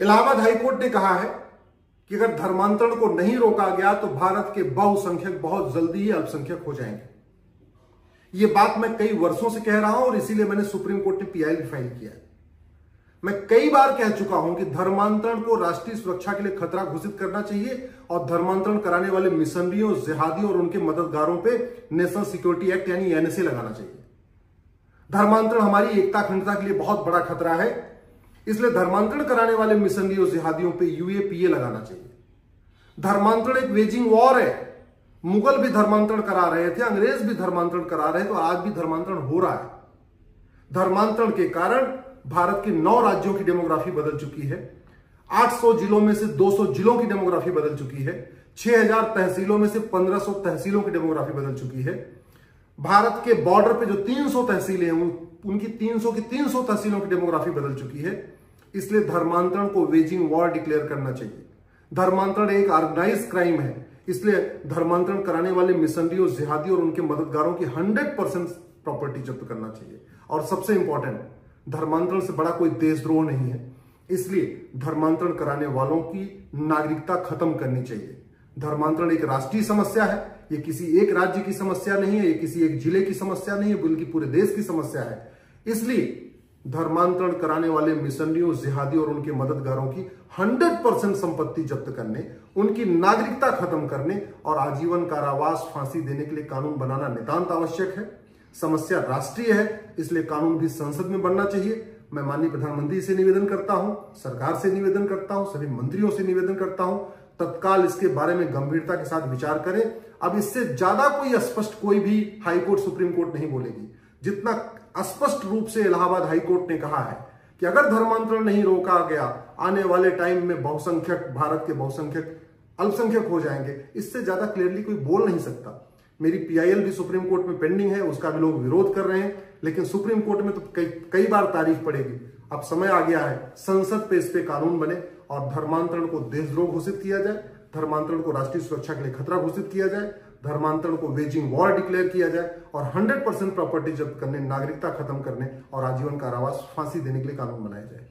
Allahabad high court ने कहा है कि अगर धर्मांतरण को नहीं रोका गया तो भारत के बहुसंख्यक बहुत जल्दी ही अल्पसंख्यक हो जाएंगे। यह बात मैं कई वर्षों से कह रहा हूं और इसीलिए मैंने सुप्रीम कोर्ट में पीआई भी फाइल किया है। मैं कई बार कह चुका हूं कि धर्मांतरण को राष्ट्रीय सुरक्षा के लिए खतरा घोषित करना चाहिए और धर्मांतरण कराने वाले मिशनरियों, जिहादियों और उनके मददगारों पे नेशनल सिक्योरिटी एक्ट यानी एनएसए लगाना चाहिए। धर्मांतरण हमारी एकता अखंडता के लिए बहुत बड़ा खतरा है, इसलिए धर्मांतरण कराने वाले मिशनरियों, जिहादियों पे यूएपीए लगाना चाहिए। धर्मांतरण एक वेजिंग वॉर है। मुगल भी धर्मांतरण करा रहे थे, अंग्रेज भी धर्मांतरण करा रहे थे, तो आज भी धर्मांतरण हो रहा है। धर्मांतरण के कारण भारत के 9 राज्यों की डेमोग्राफी बदल चुकी है। 800 जिलों में से 200 जिलों की डेमोग्राफी बदल चुकी है। 6000 तहसीलों में से 1500 तहसीलों की डेमोग्राफी बदल चुकी है। भारत के बॉर्डर पे जो 300 तहसीलें हैं उनकी 300 की 300 तहसीलों की डेमोग्राफी बदल चुकी है। इसलिए धर्मांतरण को वेजिंग वॉर डिक्लेयर करना चाहिए। धर्मांतरण एक ऑर्गेनाइज्ड क्राइम है, इसलिए धर्मांतरण कराने वाले मिशनरियों, जिहादियों और उनके मददगारों की 100% प्रॉपर्टी जब्त करना चाहिए। और सबसे इंपॉर्टेंट, धर्मांतरण से बड़ा कोई देशद्रोह नहीं है, इसलिए धर्मांतरण कराने वालों की नागरिकता खत्म करनी चाहिए। धर्मांतरण एक राष्ट्रीय समस्या है, ये किसी एक राज्य की समस्या नहीं है, ये किसी एक जिले की समस्या नहीं है, बल्कि पूरे देश की समस्या है। इसलिए धर्मांतरण कराने वाले मिशनरियों, जिहादियों और उनके मददगारों की 100% संपत्ति जब्त करने, उनकी नागरिकता खत्म करने और आजीवन कारावास, फांसी देने के लिए कानून बनाना नितांत आवश्यक है। समस्या राष्ट्रीय है, इसलिए कानून भी संसद में बनना चाहिए। मैं माननीय प्रधानमंत्री से निवेदन करता हूं, सरकार से निवेदन करता हूं, सभी मंत्रियों से निवेदन करता हूं, तत्काल इसके बारे में गंभीरता के साथ विचार करें। अब इससे ज्यादा कोई स्पष्ट कोई भी हाईकोर्ट, सुप्रीम कोर्ट नहीं बोलेगी। जितना स्पष्ट रूप से इलाहाबाद हाईकोर्ट ने कहा है कि अगर धर्मांतरण नहीं रोका गया, आने वाले टाइम में बहुसंख्यक, भारत के बहुसंख्यक अल्पसंख्यक हो जाएंगे, इससे ज्यादा क्लियरली कोई बोल नहीं सकता। मेरी पीआईएल भी सुप्रीम कोर्ट में पेंडिंग है, उसका भी लोग विरोध कर रहे हैं, लेकिन सुप्रीम कोर्ट में तो कई बार तारीफ पड़ेगी। अब समय आ गया है संसद पे इस पे कानून बने और धर्मांतरण को देशद्रोह घोषित किया जाए, धर्मांतरण को राष्ट्रीय सुरक्षा के लिए खतरा घोषित किया जाए, धर्मांतरण को वेजिंग वॉर डिक्लेयर किया जाए और 100% प्रॉपर्टी जब्त करने, नागरिकता खत्म करने और आजीवन कारावास, फांसी देने के लिए कानून बनाया जाए।